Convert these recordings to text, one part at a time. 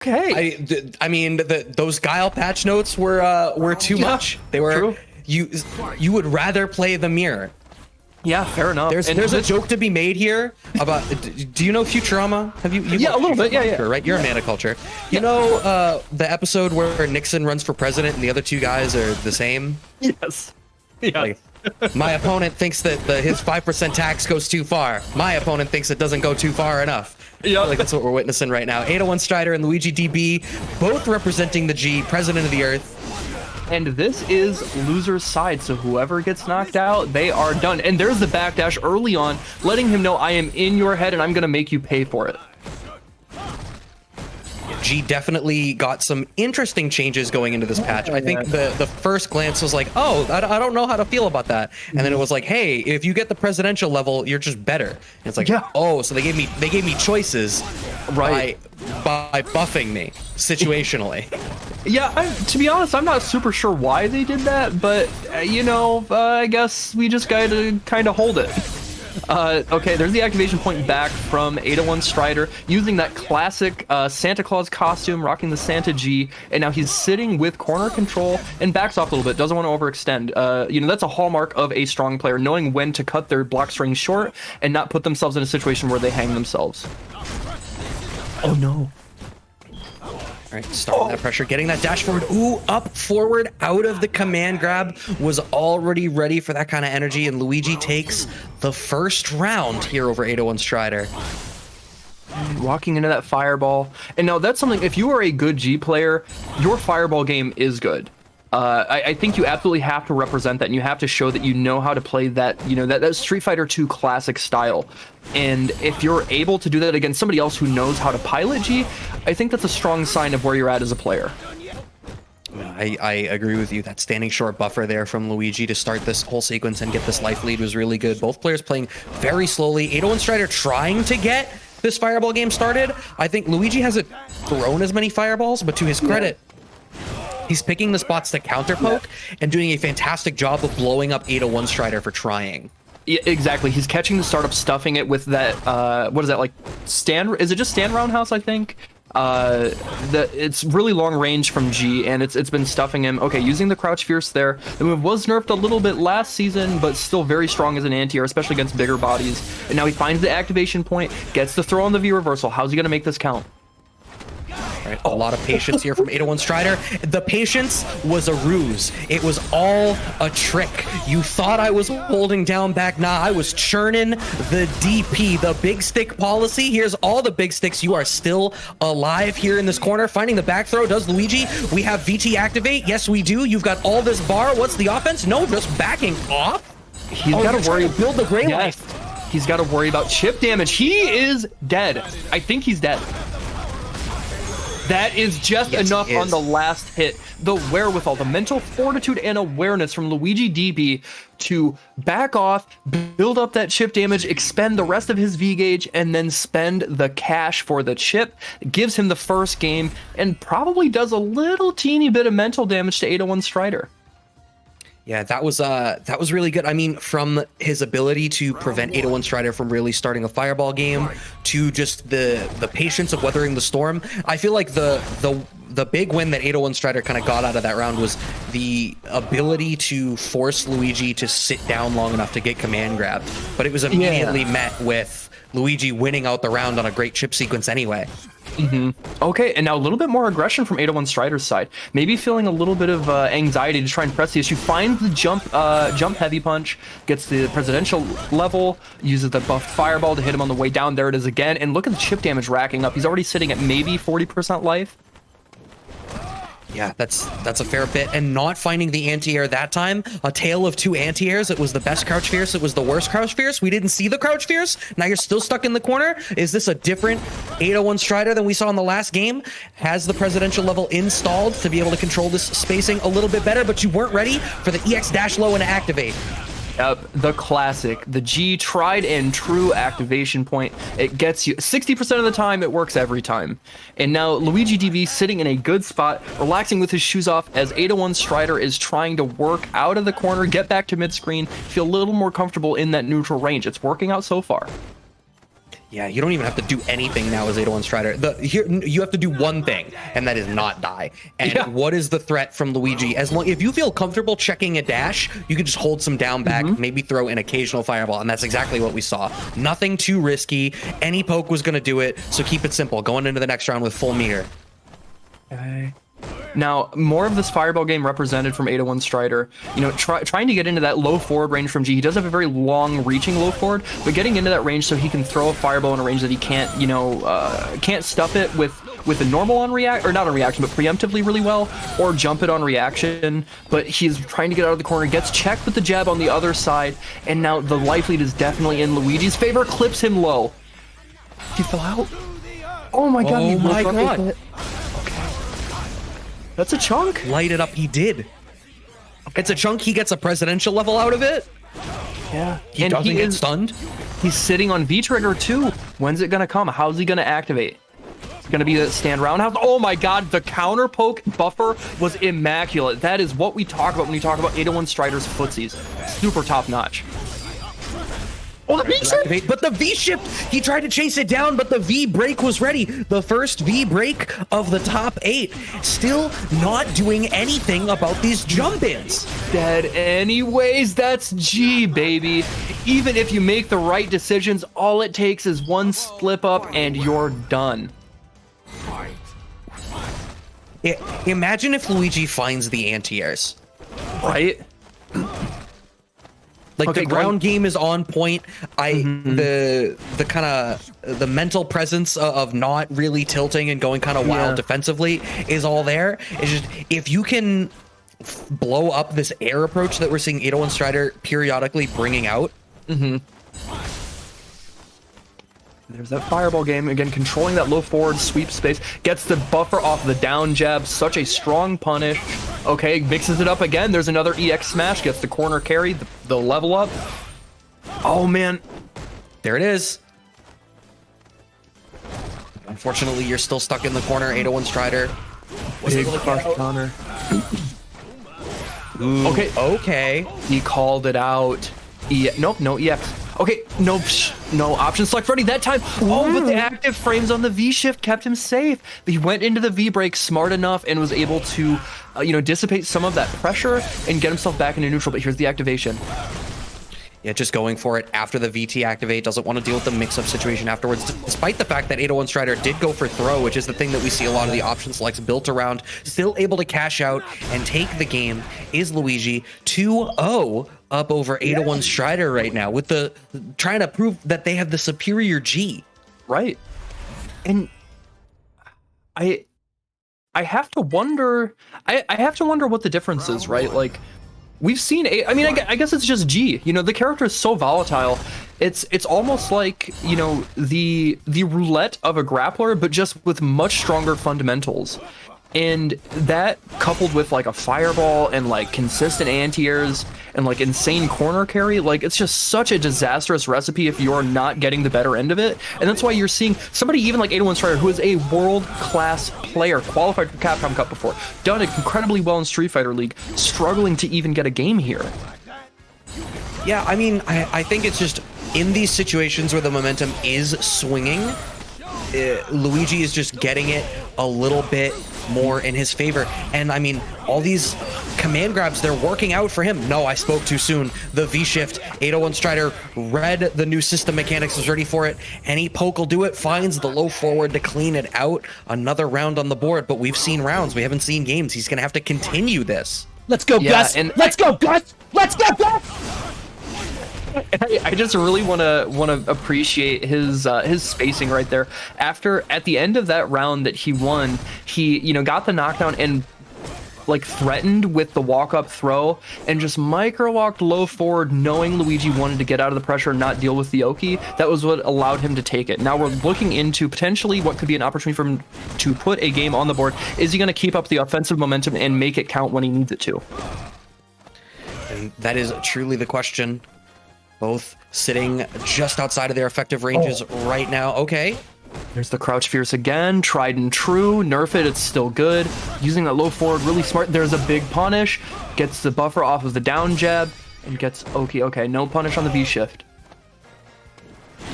Okay. I mean, those Guile patch notes were too much. They were true. You would rather play the mirror. Yeah, fair enough. There's a joke to be made here about. Do you know Futurama? Have you? Yeah, a little bit. Yeah, yeah. Right, you're a man of culture. You know the episode where Nixon runs for president and the other two guys are the same. Yes. Yeah. Like, my opponent thinks that his 5% tax goes too far. My opponent thinks it doesn't go too far enough. Yeah, like that's what we're witnessing right now. 801Strider and LuigiDB, both representing the G, president of the Earth. And this is loser's side, so whoever gets knocked out, they are done. And there's the backdash early on, letting him know I am in your head and I'm gonna make you pay for it. G definitely got some interesting changes going into this patch. I think the first glance was like, oh, I don't know how to feel about that. And then it was like, hey, if you get the presidential level, you're just better. And it's like, oh, so they gave me choices by buffing me situationally. Yeah, to be honest, I'm not super sure why they did that, but you know, I guess we just gotta kind of hold it. Okay, there's the activation point back from 801Strider, using that classic Santa Claus costume, rocking the Santa G, and now he's sitting with corner control and backs off a little bit, doesn't want to overextend. You know, that's a hallmark of a strong player, knowing when to cut their block string short and not put themselves in a situation where they hang themselves. Oh no. All right, starting that pressure, getting that dash forward. Ooh, up, forward, out of the command grab. Was already ready for that kind of energy, and Luigi takes the first round here over 801Strider. Walking into that fireball. And now that's something, if you are a good G player, your fireball game is good. I think you absolutely have to represent that, and you have to show that you know how to play that, you know, that Street Fighter 2 classic style. And if you're able to do that against somebody else who knows how to pilot G, I think that's a strong sign of where you're at as a player. I agree with you. That standing short buffer there from Luigi to start this whole sequence and get this life lead was really good. Both players playing very slowly. 801Strider trying to get this fireball game started. I think Luigi hasn't thrown as many fireballs, but to his credit, he's picking the spots to counter poke and doing a fantastic job of blowing up 801Strider for trying. Yeah, exactly. He's catching the startup, stuffing it with that, what is that, like, is it just stand roundhouse, I think? It's really long range from G, and it's been stuffing him. Okay, using the crouch fierce there. The move was nerfed a little bit last season, but still very strong as an anti-air, especially against bigger bodies. And now he finds the activation point, gets the throw on the V reversal. How's he going to make this count? Right, a lot of patience here from 801Strider. The patience was a ruse. It was all a trick. You thought I was holding down back. Nah, I was churning the DP, the big stick policy. Here's all the big sticks. You are still alive here in this corner. Finding the back throw. Does Luigi? We have VT activate. Yes, we do. You've got all this bar. What's the offense? No, just backing off. He's got to worry. Build the gray life. He's got to worry about chip damage. He is dead. I think he's dead. That is just enough on the last hit. The wherewithal, the mental fortitude and awareness from LuigiDB to back off, build up that chip damage, expend the rest of his V gauge, and then spend the cash for the chip. Gives him the first game and probably does a little teeny bit of mental damage to 801Strider. Yeah, that was really good. I mean, from his ability to prevent 801Strider from really starting a fireball game to just the patience of weathering the storm. I feel like the big win that 801Strider kind of got out of that round was the ability to force Luigi to sit down long enough to get command grabbed. But it was immediately met with Luigi winning out the round on a great chip sequence anyway. Okay, and now a little bit more aggression from 801Strider's side. Maybe feeling a little bit of anxiety to try and press the issue. Finds the jump heavy punch, gets the presidential level, uses the buffed fireball to hit him on the way down. There it is again, and look at the chip damage racking up. He's already sitting at maybe 40% life. Yeah, that's a fair bit. And not finding the anti-air that time, a tale of two anti-airs. It was the best crouch fierce, it was the worst crouch fierce. We didn't see the crouch fierce. Now you're still stuck in the corner. Is this a different 801Strider than we saw in the last game? Has the presidential level installed to be able to control this spacing a little bit better, but you weren't ready for the EX dash low and activate. The classic, the G tried and true activation point. It gets you 60% of the time, it works every time. And now LuigiDB sitting in a good spot, relaxing with his shoes off as 801Strider is trying to work out of the corner, get back to mid-screen, feel a little more comfortable in that neutral range. It's working out so far. Yeah, you don't even have to do anything now as 801Strider. Here you have to do one thing, and that is not die. And what is the threat from Luigi? If you feel comfortable checking a dash, you can just hold some down back, maybe throw an occasional fireball, and that's exactly what we saw. Nothing too risky. Any poke was going to do it, so keep it simple. Going into the next round with full meter. Okay. Now, more of this fireball game represented from 801Strider. You know, trying to get into that low forward range from G. He does have a very long reaching low forward, but getting into that range so he can throw a fireball in a range that he can't, you know, can't stuff it with a normal on react, or not on reaction, but preemptively really well, or jump it on reaction. But he's trying to get out of the corner, gets checked with the jab on the other side, and now the life lead is definitely in Luigi's favor, clips him low. He fell out. Oh my god, oh my god. That's a chunk. Light it up, he did. It's a chunk, he gets a presidential level out of it. Yeah. He doesn't get stunned. He's sitting on V-trigger too. When's it gonna come? How's he gonna activate? It's gonna be the stand roundhouse. Oh my god, the counter poke buffer was immaculate. That is what we talk about when we talk about 801Strider's footsies. Super top notch. Oh, the V-shift! But the V-shift, he tried to chase it down, but the V-break was ready. The first V-break of the top 8. Still not doing anything about these jump-ins. Dead anyways, that's G, baby. Even if you make the right decisions, all it takes is one slip up and you're done. Imagine if Luigi finds the anti-airs. Right? Like, the ground game is on point. The kind of the mental presence of not really tilting and going kind of wild defensively is all there. It's just, if you can blow up this air approach that we're seeing 801Strider periodically bringing out. There's that fireball game again, controlling that low forward sweep space, gets the buffer off the down jab, such a strong punish. Okay, mixes it up again. There's another EX smash, gets the corner carry, the level up. Oh man, there it is. Unfortunately, you're still stuck in the corner. 801Strider. Big crush counter. Okay. He called it out. Nope, no EX. Okay, no option select ready that time. Oh, but the active frames on the V shift kept him safe. He went into the V break smart enough and was able to, you know, dissipate some of that pressure and get himself back into neutral. But here's the activation. Yeah, just going for it after the VT activate. Doesn't want to deal with the mix-up situation afterwards, despite the fact that 801Strider did go for throw, which is the thing that we see a lot of the option selects built around. Still able to cash out and take the game is Luigi. 2-0 up over 801Strider right now, with the trying to prove that they have the superior G. Right. And I have to wonder, I have to wonder what the difference is, right? Like, we've seen I guess it's just G. You know, the character is so volatile. It's almost like, you know, the roulette of a grappler, but just with much stronger fundamentals. And that coupled with like a fireball and like consistent anti-airs and like insane corner carry, like it's just such a disastrous recipe if you're not getting the better end of it. And that's why you're seeing somebody even like 801Strider, who is a world-class player, qualified for Capcom Cup before, done incredibly well in Street Fighter League, struggling to even get a game here. Yeah, I mean, I think it's just in these situations where the momentum is swinging, Luigi is just getting it a little bit more in his favor. And I mean, all these command grabs, they're working out for him. No, I spoke too soon. The V-shift, 801Strider read the new system mechanics, was ready for it. Any poke will do it, finds the low forward to clean it out. Another round on the board, but we've seen rounds. We haven't seen games. He's going to have to continue this. Let's go, Gus! And Let's go, Gus! Let's go, Gus! I just really want to appreciate his spacing right there. At the end of that round that he won, he, you know, got the knockdown and like threatened with the walk up throw and just micro walked low forward, knowing Luigi wanted to get out of the pressure and not deal with the Oki. That was what allowed him to take it. Now we're looking into potentially what could be an opportunity for him to put a game on the board. Is he going to keep up the offensive momentum and make it count when he needs it to? And that is truly the question. Both sitting just outside of their effective ranges right now. Okay. There's the crouch fierce again. Tried and true. Nerf it. It's still good. Using that low forward really smart. There's a big punish. Gets the buffer off of the down jab and gets Oki. Okay, no punish on the V shift.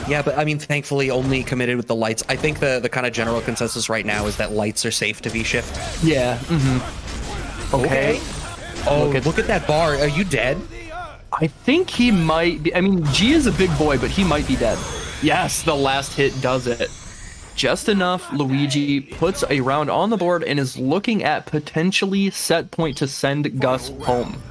Yeah, but I mean, thankfully, only committed with the lights. I think the kind of general consensus right now is that lights are safe to V-shift. Yeah. Mm-hmm. Okay. Oh, look at that bar. Are you dead? I think he might be. I mean, G is a big boy, but he might be dead. Yes, the last hit does it. Just enough. Luigi puts a round on the board and is looking at potentially set point to send Gus home.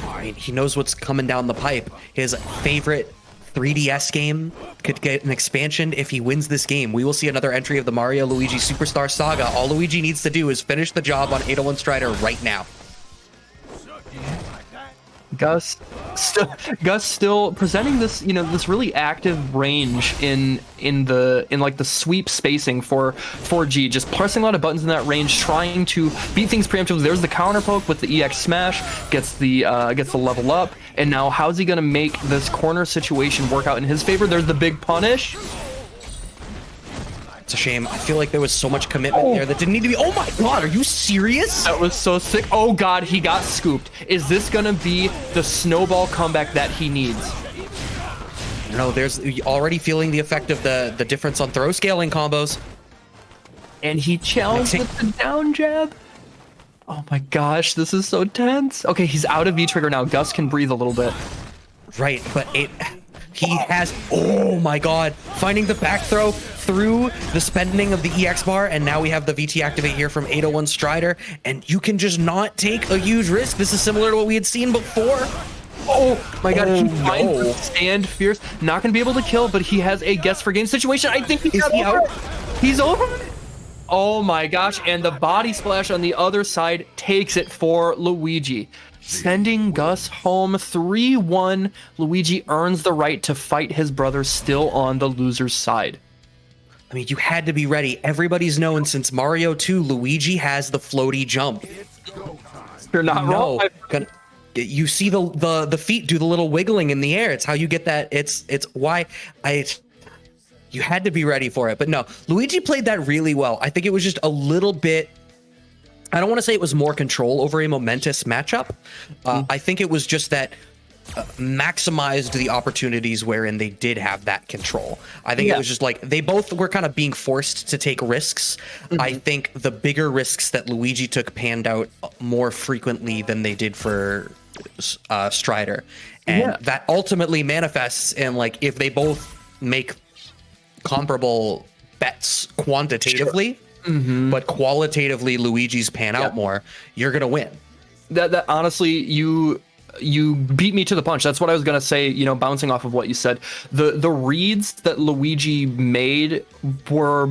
I mean, he knows what's coming down the pipe. His favorite 3DS game could get an expansion if he wins this game. We will see another entry of the Mario Luigi Superstar Saga. All Luigi needs to do is finish the job on 801Strider right now. Gus still presenting this, this really active range in like the sweep spacing for 4G, just pressing a lot of buttons in that range, trying to beat things preemptively. There's the counter poke with the EX smash, gets the level up, and now how's he gonna make this corner situation work out in his favor? There's the big punish. It's a shame. I feel like there was so much commitment there that didn't need to be. Oh my god, are you serious? That was so sick. Oh god, he got scooped. Is this gonna be the snowball comeback that he needs? No, there's already feeling the effect of the difference on throw scaling combos. And he challenged with the down jab. Oh my gosh, this is so tense. Okay, he's out of V-trigger now. Gus can breathe a little bit. Right, but he has, oh my god, finding the back throw through the spending of the EX bar, and now we have the VT activate here from 801Strider, and you can just not take a huge risk. This is similar to what we had seen before. Oh my god, he finds the stand fierce. Not gonna be able to kill, but he has a guess for game situation. I think he's out. He's over. Oh my gosh, and the body splash on the other side takes it for Luigi. Sending Gus home 3-1. Luigi earns the right to fight his brother still on the loser's side. I mean, you had to be ready. Everybody's known since Mario 2, Luigi has the floaty jump. You're not wrong. You see the feet do the little wiggling in the air. It's how you get that. It's why you had to be ready for it. But no, Luigi played that really well. I think it was just a little bit, I don't want to say it was more control over a momentous matchup. I think it was just that maximized the opportunities wherein they did have that control. I think it was just like they both were kind of being forced to take risks. I think the bigger risks that Luigi took panned out more frequently than they did for Strider. And that ultimately manifests in, like, if they both make comparable bets quantitatively, but qualitatively Luigi's pan out more, you're gonna win. That honestly, you beat me to the punch. That's what I was gonna say, bouncing off of what you said. The reads that Luigi made were